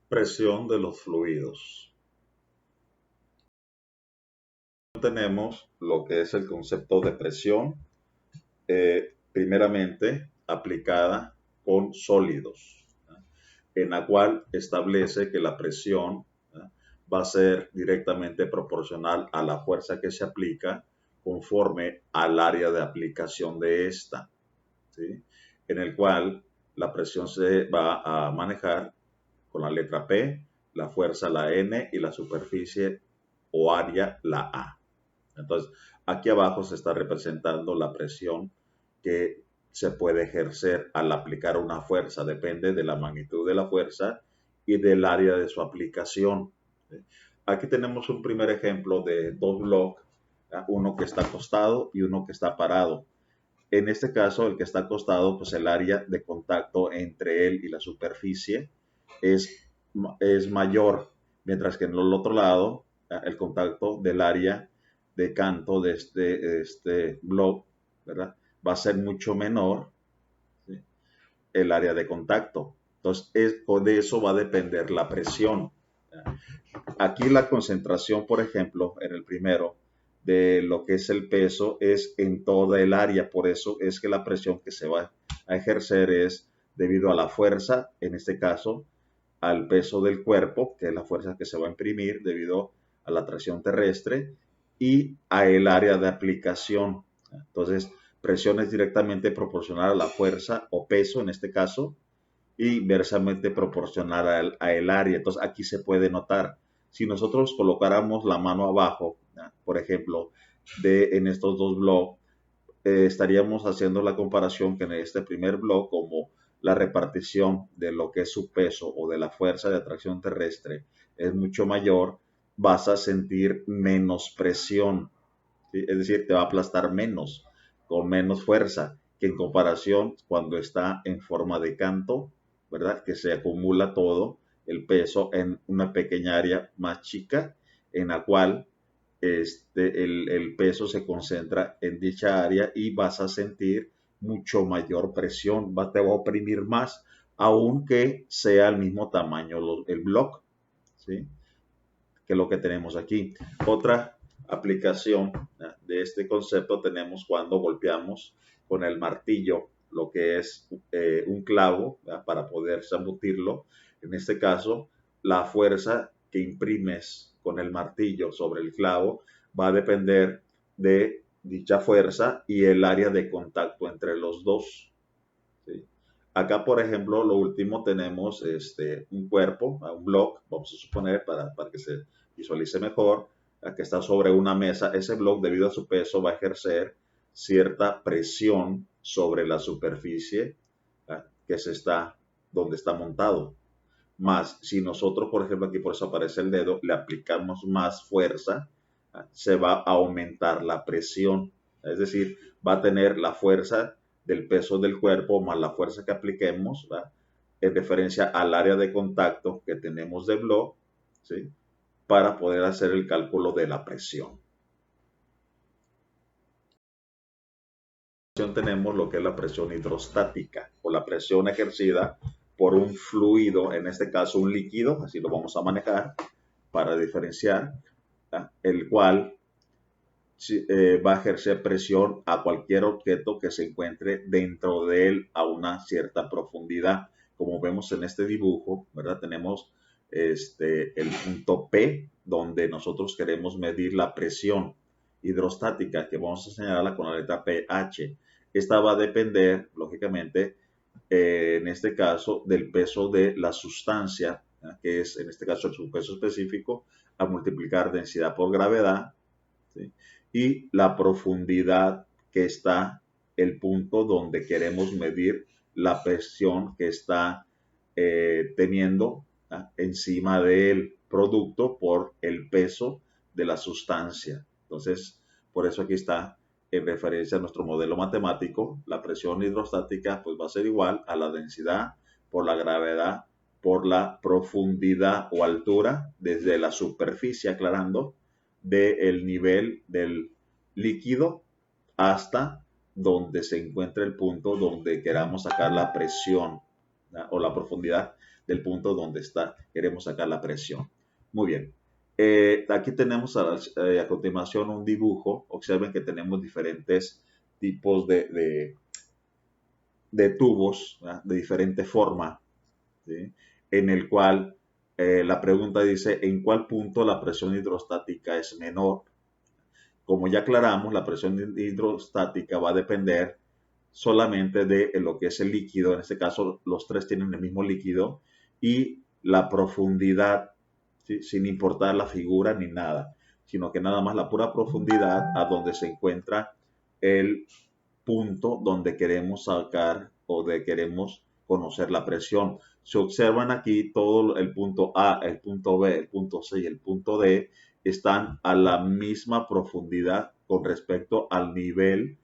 Presión de los fluidos. Tenemos lo que es el concepto de presión, primeramente aplicada con sólidos, ¿no? En la cual establece que la presión, ¿no?, va a ser directamente proporcional a la fuerza que se aplica conforme al área de aplicación de esta, ¿sí? En el cual la presión se va a manejar con la letra P, la fuerza la N y la superficie o área la A. Entonces, aquí abajo se está representando la presión que se puede ejercer al aplicar una fuerza. Depende de la magnitud de la fuerza y del área de su aplicación. Aquí tenemos un primer ejemplo de dos bloques, uno que está acostado y uno que está parado. En este caso, el que está acostado, pues el área de contacto entre él y la superficie es, es mayor, mientras que en el otro lado, el contacto del área de canto de este blog, ¿verdad?, va a ser mucho menor, ¿sí?, el área de contacto. Entonces, de eso va a depender la presión. Aquí la concentración, por ejemplo, en el primero, de lo que es el peso es en toda el área. Por eso es que la presión que se va a ejercer es debido a la fuerza, en este caso, al peso del cuerpo, que es la fuerza que se va a imprimir debido a la atracción terrestre, y a el área de aplicación. Entonces, presión es directamente proporcional a la fuerza o peso, en este caso, y inversamente proporcional a el área. Entonces, aquí se puede notar. Si nosotros colocáramos la mano abajo, ¿no?, por ejemplo, en estos dos blogs, estaríamos haciendo la comparación que en este primer blog, como la repartición de lo que es su peso o de la fuerza de atracción terrestre es mucho mayor, vas a sentir menos presión, ¿sí? Es decir, te va a aplastar menos, con menos fuerza, que en comparación cuando está en forma de canto, ¿verdad?, que se acumula todo el peso en una pequeña área más chica, en la cual el peso se concentra en dicha área y vas a sentir mucho mayor presión, te va a oprimir más, aunque sea el mismo tamaño el bloque, ¿sí?, que lo que tenemos aquí. Otra aplicación de este concepto tenemos cuando golpeamos con el martillo lo que es un clavo, ¿verdad?, para poder zambutirlo. En este caso, la fuerza que imprimes con el martillo sobre el clavo va a depender de dicha fuerza y el área de contacto entre los dos, ¿sí? Acá, por ejemplo, lo último tenemos un cuerpo, un bloque, vamos a suponer, para que se visualice mejor, que está sobre una mesa. Ese bloque, debido a su peso, va a ejercer cierta presión sobre la superficie que donde está montado. Más, si nosotros, por ejemplo, aquí por eso aparece el dedo, le aplicamos más fuerza, se va a aumentar la presión. Es decir, va a tener la fuerza del peso del cuerpo más la fuerza que apliquemos, ¿verdad?, en referencia al área de contacto que tenemos del blog, ¿sí?, para poder hacer el cálculo de la presión. Tenemos lo que es la presión hidrostática, o la presión ejercida por un fluido, en este caso un líquido, así lo vamos a manejar para diferenciar, el cual va a ejercer presión a cualquier objeto que se encuentre dentro de él a una cierta profundidad. Como vemos en este dibujo, ¿verdad?, tenemos el punto P, donde nosotros queremos medir la presión hidrostática, que vamos a señalarla con la letra pH. Esta va a depender, lógicamente, en este caso, del peso de la sustancia, que es en este caso su peso específico, a multiplicar densidad por gravedad, ¿sí?, y la profundidad que está el punto donde queremos medir la presión que está teniendo encima del producto por el peso de la sustancia. Entonces, por eso aquí está en referencia a nuestro modelo matemático, la presión hidrostática pues va a ser igual a la densidad por la gravedad por la profundidad o altura desde la superficie, aclarando, del nivel del líquido hasta donde se encuentra el punto donde queramos sacar la presión, ¿verdad?, o la profundidad del punto donde queremos sacar la presión. Muy bien. Aquí tenemos a continuación un dibujo. Observen que tenemos diferentes tipos de tubos, ¿verdad?, de diferente forma, ¿sí?, en el cual la pregunta dice, ¿en cuál punto la presión hidrostática es menor? Como ya aclaramos, la presión hidrostática va a depender solamente de lo que es el líquido. En este caso, los tres tienen el mismo líquido y la profundidad, ¿sí?, sin importar la figura ni nada, sino que nada más la pura profundidad a donde se encuentra el punto donde queremos sacar o de queremos conocer la presión. Se observan aquí todo el punto A, el punto B, el punto C y el punto D están a la misma profundidad con respecto al nivel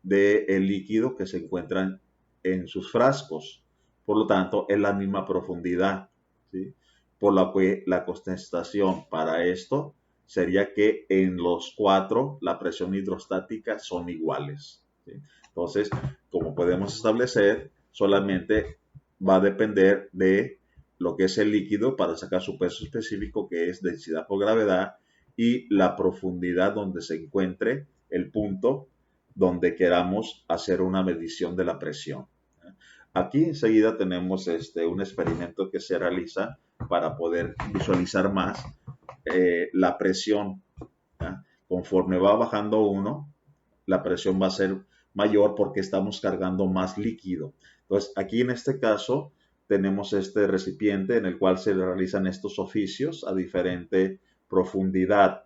del líquido que se encuentran en sus frascos. Por lo tanto, es la misma profundidad, ¿sí? Por lo que la contestación para esto sería que en los cuatro la presión hidrostática son iguales, ¿sí? Entonces, como podemos establecer, solamente va a depender de lo que es el líquido para sacar su peso específico, que es densidad por gravedad, y la profundidad donde se encuentre el punto donde queramos hacer una medición de la presión. Aquí enseguida tenemos un experimento que se realiza para poder visualizar más la presión, ¿ya? Conforme va bajando uno, la presión va a ser mayor porque estamos cargando más líquido. Entonces, aquí en este caso tenemos este recipiente en el cual se realizan estos oficios a diferente profundidad,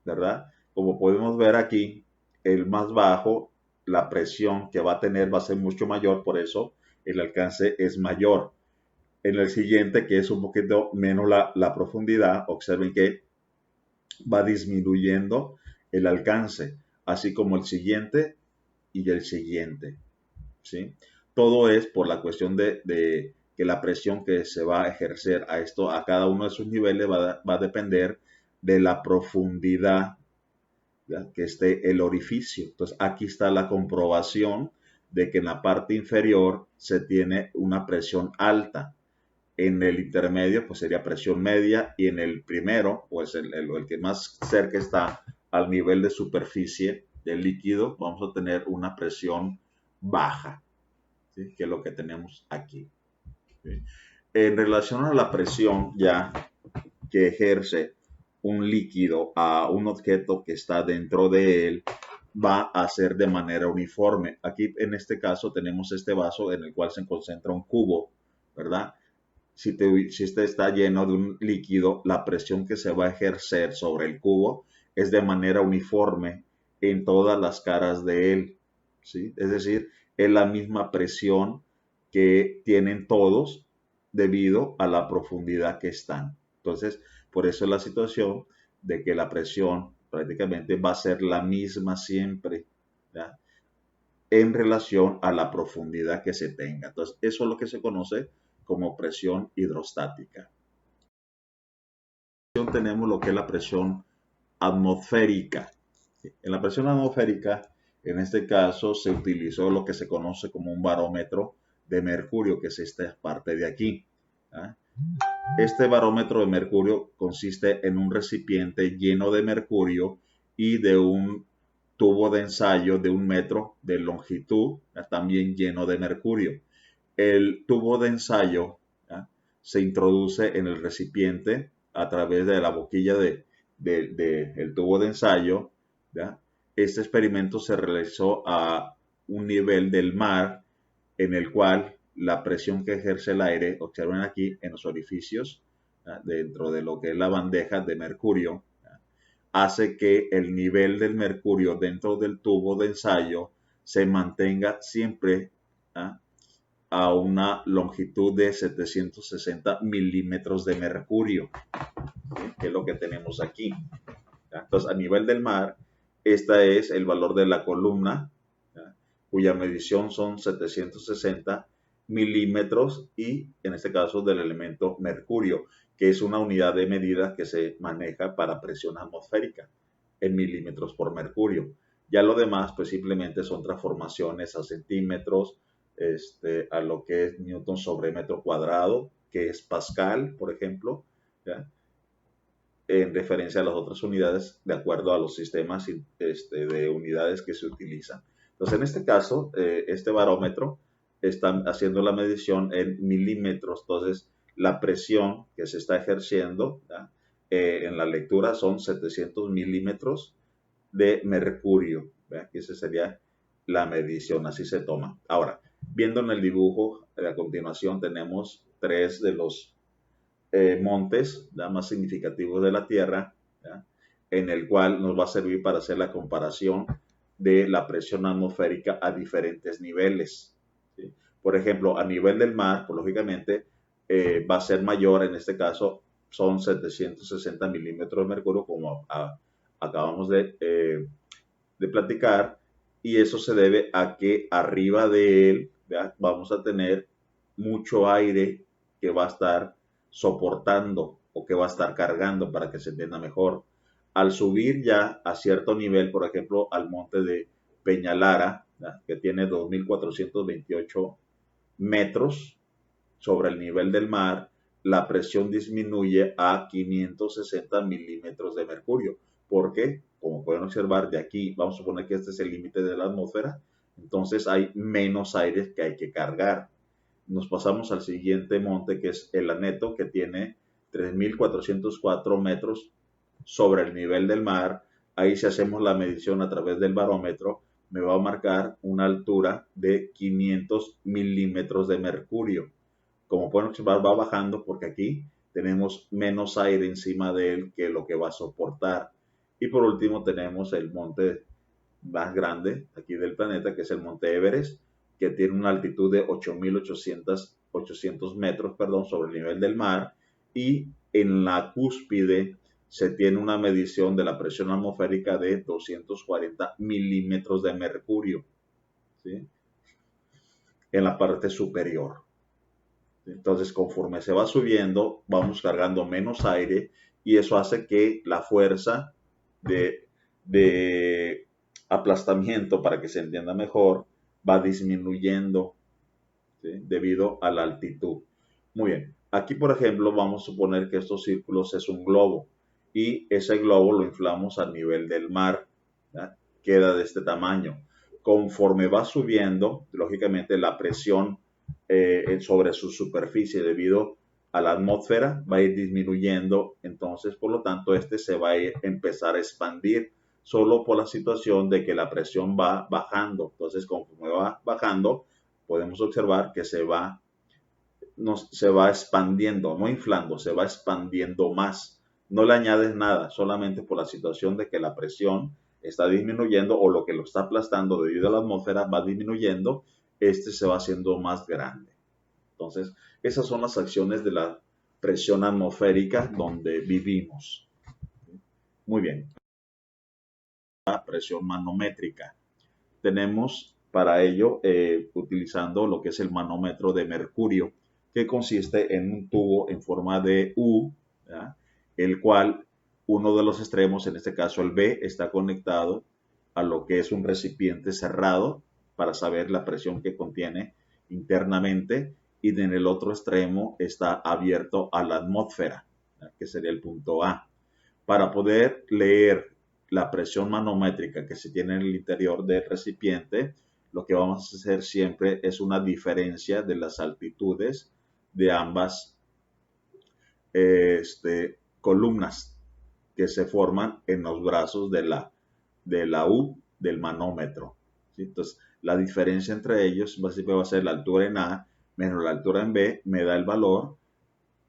¿verdad? Como podemos ver aquí, el más bajo, la presión que va a tener va a ser mucho mayor, por eso el alcance es mayor. En el siguiente, que es un poquito menos la profundidad, observen que va disminuyendo el alcance, así como el siguiente y el siguiente, ¿sí? Todo es por la cuestión de que la presión que se va a ejercer a cada uno de sus niveles va a depender de la profundidad, ¿ya?, que esté el orificio. Entonces, aquí está la comprobación de que en la parte inferior se tiene una presión alta. En el intermedio, pues sería presión media, y en el primero, pues el que más cerca está al nivel de superficie del líquido, vamos a tener una presión baja, ¿sí?, que es lo que tenemos aquí, ¿sí? En relación a la presión ya que ejerce un líquido a un objeto que está dentro de él, va a ser de manera uniforme. Aquí en este caso tenemos este vaso en el cual se concentra un cubo, ¿verdad? Si este está lleno de un líquido, la presión que se va a ejercer sobre el cubo es de manera uniforme en todas las caras de él, ¿sí? Es decir, es la misma presión que tienen todos debido a la profundidad que están. Entonces, por eso es la situación de que la presión prácticamente va a ser la misma siempre, ¿ya?, en relación a la profundidad que se tenga. Entonces, eso es lo que se conoce como presión hidrostática. Tenemos lo que es la presión atmosférica. En la presión atmosférica, en este caso, se utilizó lo que se conoce como un barómetro de mercurio, que es esta parte de aquí, ¿eh? Este barómetro de mercurio consiste en un recipiente lleno de mercurio y de un tubo de ensayo de 1 metro de longitud, también lleno de mercurio. El tubo de ensayo, ¿ya?, se introduce en el recipiente a través de la boquilla del tubo de ensayo, ¿ya? Este experimento se realizó a un nivel del mar en el cual la presión que ejerce el aire, observen aquí en los orificios, ¿ya?, dentro de lo que es la bandeja de mercurio, ¿ya?, hace que el nivel del mercurio dentro del tubo de ensayo se mantenga siempre, ¿ya?, a una longitud de 760 milímetros de mercurio, ¿sí?, que es lo que tenemos aquí, ¿ya? Entonces, a nivel del mar, este es el valor de la columna, ¿ya?, cuya medición son 760 milímetros, y en este caso del elemento mercurio, que es una unidad de medida que se maneja para presión atmosférica en milímetros por mercurio. Ya lo demás, pues simplemente son transformaciones a centímetros, a lo que es newton sobre metro cuadrado, que es Pascal, por ejemplo, ¿ya? En referencia a las otras unidades de acuerdo a los sistemas de unidades que se utilizan. Entonces, en este caso, este barómetro está haciendo la medición en milímetros. Entonces, la presión que se está ejerciendo en la lectura son 700 milímetros de mercurio. ¿Ve? Esa sería la medición, así se toma. Ahora, viendo en el dibujo, a continuación tenemos tres de los montes más significativos de la Tierra, ¿ya? En el cual nos va a servir para hacer la comparación de la presión atmosférica a diferentes niveles. ¿Sí? Por ejemplo, a nivel del mar, pues, lógicamente va a ser mayor, en este caso son 760 milímetros de mercurio, como acabamos de platicar, y eso se debe a que arriba de él, ¿ya? Vamos a tener mucho aire que va a estar soportando o que va a estar cargando para que se entienda mejor. Al subir ya a cierto nivel, por ejemplo, al monte de Peñalara, ¿ya? Que tiene 2.428 metros sobre el nivel del mar, la presión disminuye a 560 milímetros de mercurio. ¿Por qué? Como pueden observar de aquí, vamos a suponer que este es el límite de la atmósfera, entonces hay menos aire que hay que cargar. Nos pasamos al siguiente monte, que es el Aneto, que tiene 3.404 metros sobre el nivel del mar. Ahí, si hacemos la medición a través del barómetro, me va a marcar una altura de 500 milímetros de mercurio. Como pueden observar, va bajando porque aquí tenemos menos aire encima de él que lo que va a soportar. Y por último tenemos el monte más grande aquí del planeta, que es el monte Everest, que tiene una altitud de 8.800 metros, perdón, sobre el nivel del mar, y en la cúspide se tiene una medición de la presión atmosférica de 240 milímetros de mercurio, ¿sí? En la parte superior. Entonces, conforme se va subiendo, vamos cargando menos aire y eso hace que la fuerza de aplastamiento, para que se entienda mejor, va disminuyendo, ¿sí? Debido a la altitud. Muy bien. Aquí, por ejemplo, vamos a suponer que estos círculos es un globo y ese globo lo inflamos a nivel del mar, ¿ya? Queda de este tamaño. Conforme va subiendo, lógicamente la presión sobre su superficie debido a la atmósfera va a ir disminuyendo, entonces por lo tanto este se va a empezar a expandir solo por la situación de que la presión va bajando. Entonces conforme va bajando podemos observar que se va expandiendo, no inflando, se va expandiendo más. No le añades nada, solamente por la situación de que la presión está disminuyendo o lo que lo está aplastando debido a la atmósfera va disminuyendo, este se va haciendo más grande. Entonces, esas son las acciones de la presión atmosférica donde vivimos. Muy bien. La presión manométrica. Tenemos para ello utilizando lo que es el manómetro de mercurio, que consiste en un tubo en forma de U, ¿ya? El cual uno de los extremos, en este caso el B, está conectado a lo que es un recipiente cerrado para saber la presión que contiene internamente, y en el otro extremo está abierto a la atmósfera, ¿ya? Que sería el punto A. Para poder leer la presión manométrica que se tiene en el interior del recipiente, lo que vamos a hacer siempre es una diferencia de las altitudes de ambas columnas que se forman en los brazos de la U del manómetro, ¿sí? Entonces, la diferencia entre ellos va a ser la altura en A menos la altura en B, me da el valor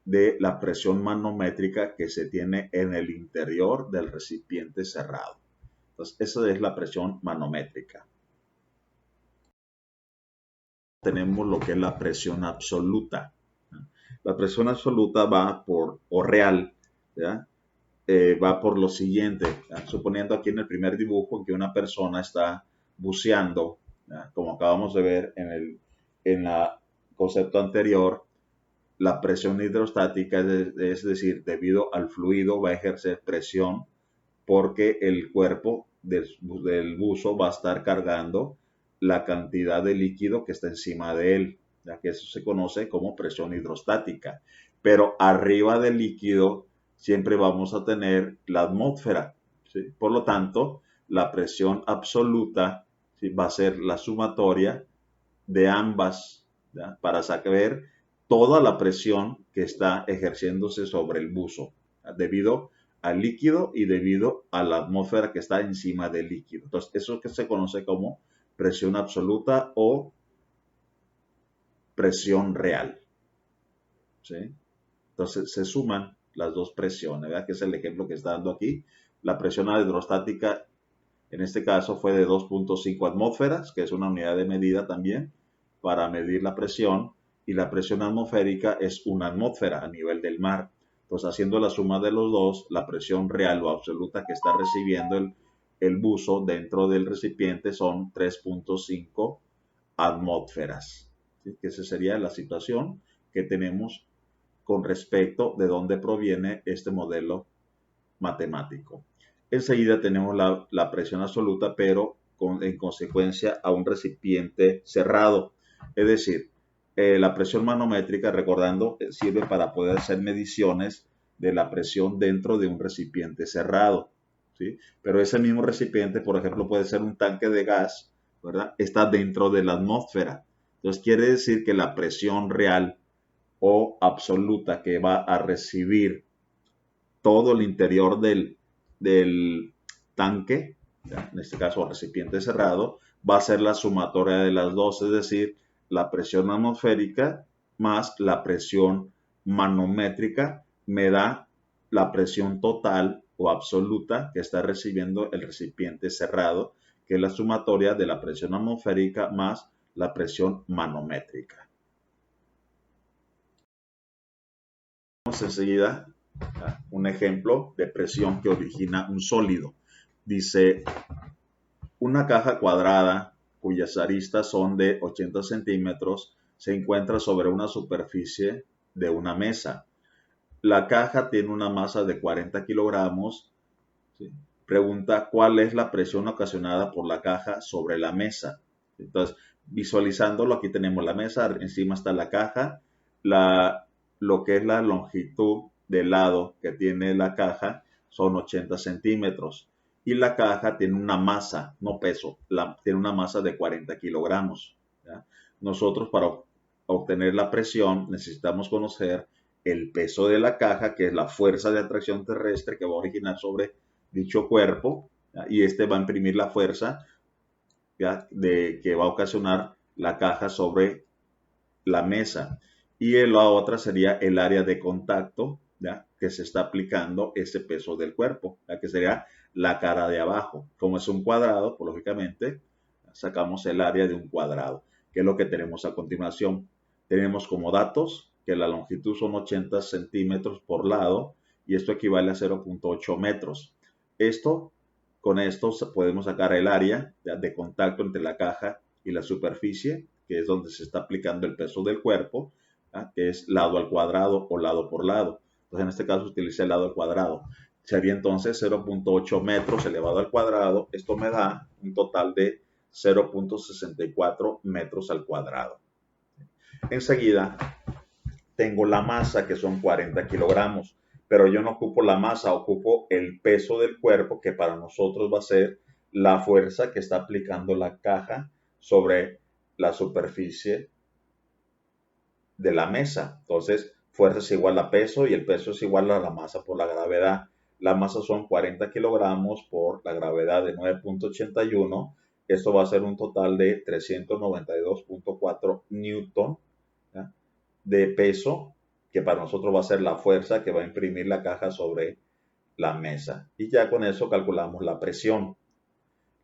de la presión manométrica que se tiene en el interior del recipiente cerrado. Entonces, esa es la presión manométrica. Tenemos lo que es la presión absoluta. La presión absoluta va por, o real, ¿ya? Va por lo siguiente, ¿ya? Suponiendo aquí en el primer dibujo que una persona está buceando, ¿ya? Como acabamos de ver en el concepto anterior, la presión hidrostática, es decir, debido al fluido va a ejercer presión porque el cuerpo del buzo va a estar cargando la cantidad de líquido que está encima de él. ya que eso se conoce como presión hidrostática. Pero arriba del líquido siempre vamos a tener la atmósfera, ¿sí? Por lo tanto, la presión absoluta, ¿sí?, va a ser la sumatoria de ambas, ¿ya?, para saber toda la presión que está ejerciéndose sobre el buzo, ¿ya?, debido al líquido y debido a la atmósfera que está encima del líquido. Entonces, eso que se conoce como presión absoluta o presión real, ¿sí? Entonces, se suman las dos presiones, ¿verdad?, que es el ejemplo que está dando aquí. La presión hidrostática, en este caso, fue de 2.5 atmósferas, que es una unidad de medida también para medir la presión, y la presión atmosférica es una atmósfera a nivel del mar. Entonces, haciendo la suma de los dos, la presión real o absoluta que está recibiendo el buzo dentro del recipiente son 3.5 atmósferas, ¿sí?, que esa sería la situación que tenemos con respecto de dónde proviene este modelo matemático. Enseguida tenemos la presión absoluta, pero en consecuencia a un recipiente cerrado. Es decir, la presión manométrica, recordando, sirve para poder hacer mediciones de la presión dentro de un recipiente cerrado, ¿sí? Pero ese mismo recipiente, por ejemplo, puede ser un tanque de gas, ¿verdad? Está dentro de la atmósfera. Entonces quiere decir que la presión real o absoluta que va a recibir todo el interior del tanque, en este caso recipiente cerrado, va a ser la sumatoria de las dos, es decir, la presión atmosférica más la presión manométrica me da la presión total o absoluta que está recibiendo el recipiente cerrado, que es la sumatoria de la presión atmosférica más la presión manométrica. Vamos enseguida un ejemplo de presión que origina un sólido. Dice, una caja cuadrada cuyas aristas son de 80 centímetros se encuentra sobre una superficie de una mesa. La caja tiene una masa de 40 kilogramos. ¿Sí? Pregunta, ¿cuál es la presión ocasionada por la caja sobre la mesa? Entonces, visualizándolo, aquí tenemos la mesa, encima está la caja, lo que es la longitud del lado que tiene la caja son 80 centímetros y la caja tiene una masa, no peso, tiene una masa de 40 kilogramos. ¿Ya? Nosotros para obtener la presión necesitamos conocer el peso de la caja, que es la fuerza de atracción terrestre que va a originar sobre dicho cuerpo, ¿ya?, y este va a imprimir la fuerza, ¿ya?, que va a ocasionar la caja sobre la mesa. Y la otra sería el área de contacto, ¿ya?, que se está aplicando ese peso del cuerpo, ¿ya?, que sería la cara de abajo. Como es un cuadrado, pues lógicamente sacamos el área de un cuadrado, que es lo que tenemos a continuación. Tenemos como datos que la longitud son 80 centímetros por lado y esto equivale a 0.8 metros. Con esto podemos sacar el área de contacto entre la caja y la superficie, que es donde se está aplicando el peso del cuerpo, ¿ya?, que es lado al cuadrado o lado por lado. Entonces, en este caso utilicé el lado al cuadrado. Sería entonces 0.8 metros elevado al cuadrado. Esto me da un total de 0.64 metros al cuadrado. Enseguida, tengo la masa, que son 40 kilogramos, pero yo no ocupo la masa, ocupo el peso del cuerpo, que para nosotros va a ser la fuerza que está aplicando la caja sobre la superficie de la mesa. Entonces, fuerza es igual a peso y el peso es igual a la masa por la gravedad. La masa son 40 kilogramos por la gravedad de 9.81. Esto va a ser un total de 392.4 newton, ¿ya?, de peso, que para nosotros va a ser la fuerza que va a imprimir la caja sobre la mesa. Y ya con eso calculamos la presión.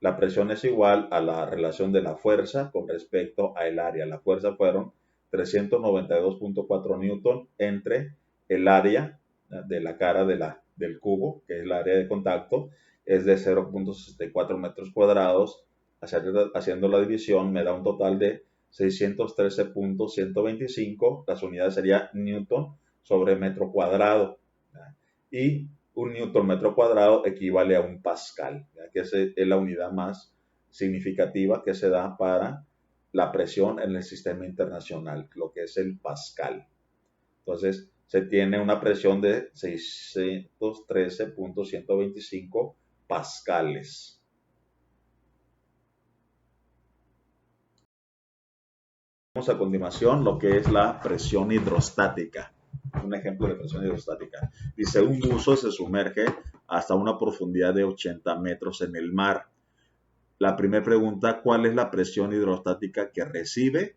La presión es igual a la relación de la fuerza con respecto al área. La fuerza fueron 392.4 newton entre el área de la cara del cubo, que es el área de contacto, es de 0.64 metros cuadrados. Haciendo la división me da un total de 613.125. Las unidades serían newton sobre metro cuadrado. Y un newton metro cuadrado equivale a un pascal, ¿ya?, que es la unidad más significativa que se da para la presión en el sistema internacional, lo que es el Pascal. Entonces, se tiene una presión de 613.125 pascales. Vamos a continuación lo que es la presión hidrostática. Un ejemplo de presión hidrostática. Dice, un buzo se sumerge hasta una profundidad de 80 metros en el mar. La primera pregunta, ¿cuál es la presión hidrostática que recibe?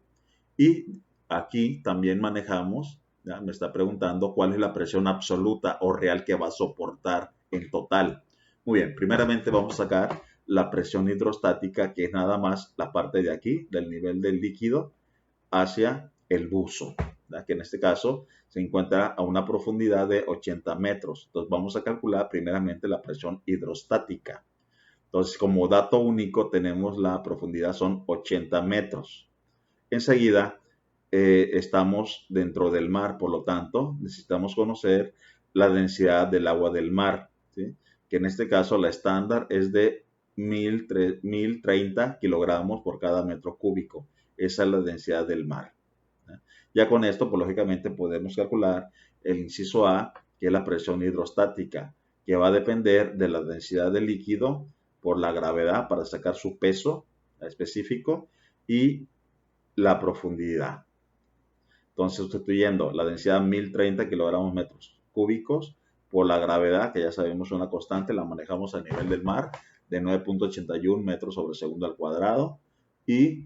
Y aquí también manejamos, ¿ya? Me está preguntando cuál es la presión absoluta o real que va a soportar en total. Muy bien, primeramente vamos a sacar la presión hidrostática, que es nada más la parte de aquí, del nivel del líquido, hacia el buzo, ¿ya? Que en este caso se encuentra a una profundidad de 80 metros. Entonces vamos a calcular primeramente la presión hidrostática. Entonces, como dato único tenemos la profundidad son 80 metros. Enseguida, estamos dentro del mar, por lo tanto, necesitamos conocer la densidad del agua del mar, ¿sí? Que en este caso la estándar es de 1030 kilogramos por cada metro cúbico. Esa es la densidad del mar, ¿ya? Ya con esto, pues lógicamente podemos calcular el inciso A, que es la presión hidrostática, que va a depender de la densidad del líquido por la gravedad para sacar su peso específico y la profundidad. Entonces, sustituyendo la densidad 1030 kilogramos metros cúbicos por la gravedad, que ya sabemos una constante, la manejamos a nivel del mar, de 9.81 metros sobre segundo al cuadrado, y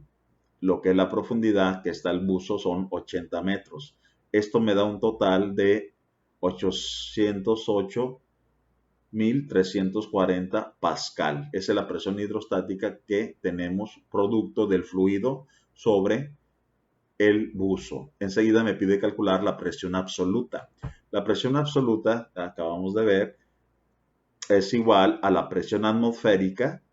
lo que es la profundidad que está el buzo son 80 metros. Esto me da un total de 808.340 pascal. Esa es la presión hidrostática que tenemos producto del fluido sobre el buzo. Enseguida me pide calcular la presión absoluta. La presión absoluta, acabamos de ver, es igual a la presión atmosférica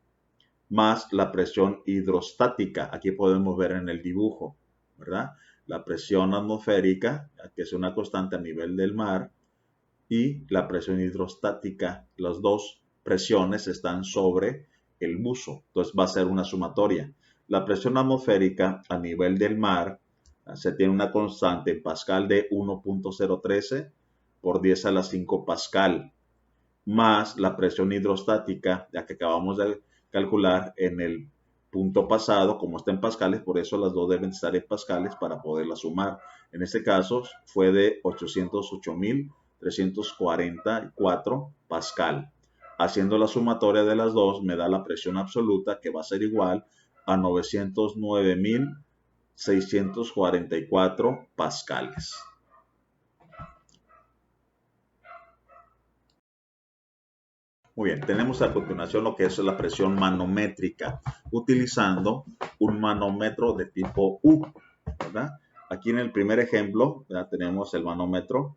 más la presión hidrostática. Aquí podemos ver en el dibujo, ¿verdad? La presión atmosférica, que es una constante a nivel del mar, y la presión hidrostática. Las dos presiones están sobre el buzo. Entonces va a ser una sumatoria. La presión atmosférica a nivel del mar se tiene una constante en pascal de 1.013 por 10 a la 5 pascal, más la presión hidrostática, ya que acabamos de calcular en el punto pasado, como está en pascales, por eso las dos deben estar en pascales para poderla sumar. En este caso fue de 808.344 pascal. Haciendo la sumatoria de las dos me da la presión absoluta, que va a ser igual a 909.644 pascales. Muy bien, tenemos a continuación lo que es la presión manométrica, utilizando un manómetro de tipo U, ¿verdad? Aquí en el primer ejemplo, ¿verdad? Tenemos el manómetro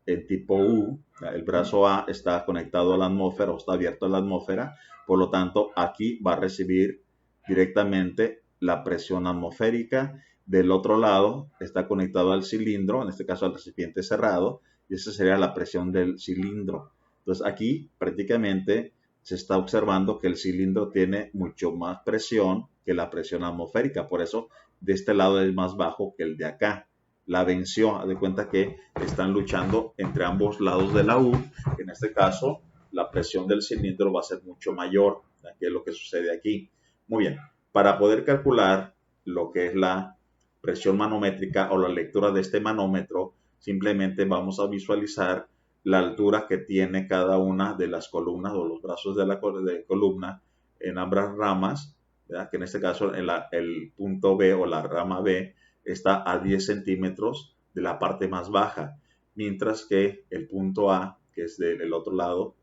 en tipo U, ¿verdad? El brazo A está conectado a la atmósfera o está abierto a la atmósfera, por lo tanto aquí va a recibir directamente la presión atmosférica. Del otro lado está conectado al cilindro, en este caso al recipiente cerrado, y esa sería la presión del cilindro. Entonces aquí prácticamente se está observando que el cilindro tiene mucho más presión que la presión atmosférica, por eso de este lado es más bajo que el de acá. La venció, haz de cuenta que están luchando entre ambos lados de la U. En este caso, la presión del cilindro va a ser mucho mayor, que es lo que sucede aquí. Muy bien, para poder calcular lo que es la presión manométrica o la lectura de este manómetro, simplemente vamos a visualizar la altura que tiene cada una de las columnas o los brazos de la columna en ambas ramas, ¿verdad? Que en este caso el punto B o la rama B está a 10 centímetros de la parte más baja, mientras que el punto A, que es del otro lado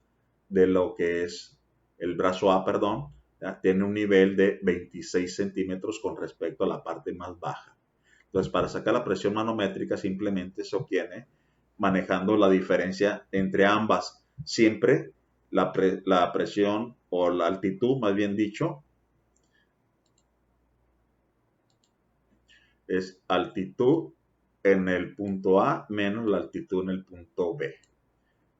de lo que es el brazo A, perdón, ¿ya? Tiene un nivel de 26 centímetros con respecto a la parte más baja. Entonces, para sacar la presión manométrica simplemente se obtiene manejando la diferencia entre ambas. Siempre la presión o la altitud, más bien dicho, es altitud en el punto A menos la altitud en el punto B.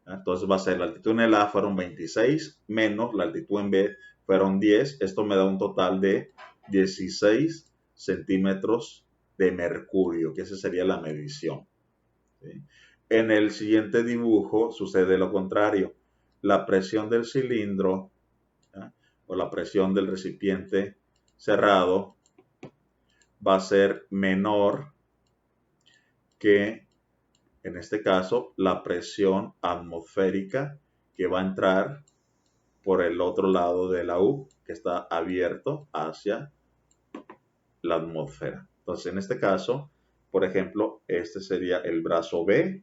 Entonces va a ser la altitud en el A fueron 26 menos la altitud en B fueron 10. Esto me da un total de 16 centímetros de mercurio, que esa sería la medición. ¿Sí? En el siguiente dibujo sucede lo contrario. La presión del cilindro, ¿ya?, o la presión del recipiente cerrado va a ser menor que, en este caso, la presión atmosférica que va a entrar por el otro lado de la U, que está abierto hacia la atmósfera. Entonces, en este caso, por ejemplo, este sería el brazo B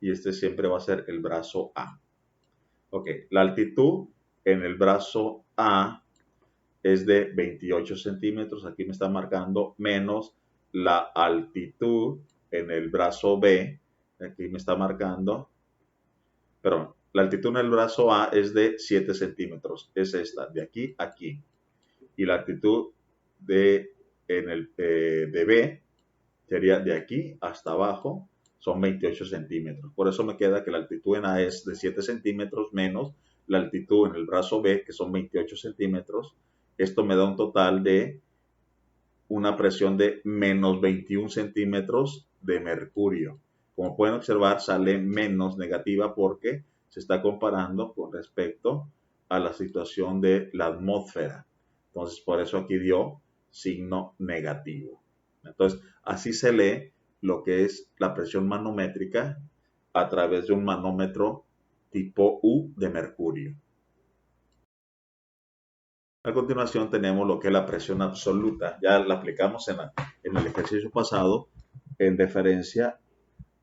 y este siempre va a ser el brazo A. Ok, la altitud en el brazo A es de 28 centímetros, aquí me está marcando, menos la altitud en el brazo B, aquí me está marcando, perdón, la altitud en el brazo A es de 7 centímetros, es esta, de aquí a aquí, y la altitud de B sería de aquí hasta abajo, son 28 centímetros. Por eso me queda que la altitud en A es de 7 centímetros menos la altitud en el brazo B, que son 28 centímetros. Esto me da un total de una presión de menos 21 centímetros de mercurio. Como pueden observar, sale menos negativa porque se está comparando con respecto a la situación de la atmósfera. Entonces, por eso aquí dio signo negativo. Entonces, así se lee lo que es la presión manométrica a través de un manómetro tipo U de mercurio. A continuación tenemos lo que es la presión absoluta. Ya la aplicamos en el ejercicio pasado en referencia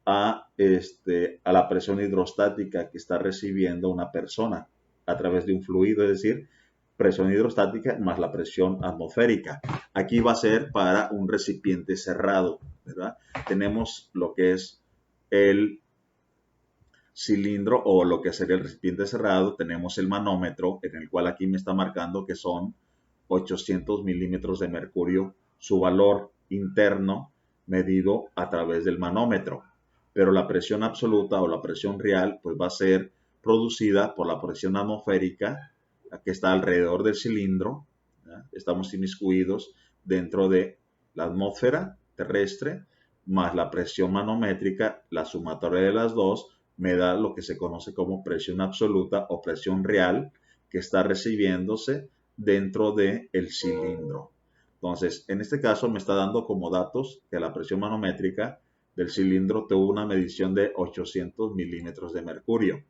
a la presión hidrostática que está recibiendo una persona a través de un fluido, es decir, presión hidrostática más la presión atmosférica. Aquí va a ser para un recipiente cerrado, ¿verdad? Tenemos lo que es el cilindro o lo que sería el recipiente cerrado, tenemos el manómetro, en el cual aquí me está marcando que son 800 milímetros de mercurio, su valor interno medido a través del manómetro. Pero la presión absoluta o la presión real pues va a ser producida por la presión atmosférica que está alrededor del cilindro, ¿ya? Estamos inmiscuidos dentro de la atmósfera terrestre más la presión manométrica, la sumatoria de las dos me da lo que se conoce como presión absoluta o presión real que está recibiéndose dentro del cilindro. Entonces, en este caso me está dando como datos que la presión manométrica del cilindro tuvo una medición de 800 milímetros de mercurio.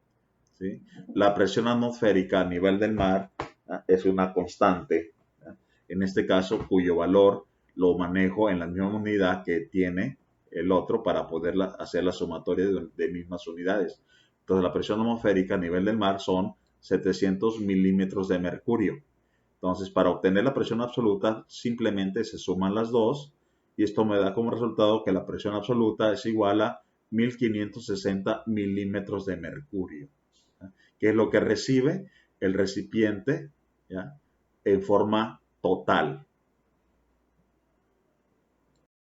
¿Sí? La presión atmosférica a nivel del mar, ¿ya?, es una constante, ¿ya?, en este caso cuyo valor lo manejo en la misma unidad que tiene el otro para poder hacer la sumatoria de mismas unidades. Entonces la presión atmosférica a nivel del mar son 700 milímetros de mercurio. Entonces, para obtener la presión absoluta, simplemente se suman las dos y esto me da como resultado que la presión absoluta es igual a 1560 milímetros de mercurio, ¿ya?, que es lo que recibe el recipiente, ¿ya?, en forma total.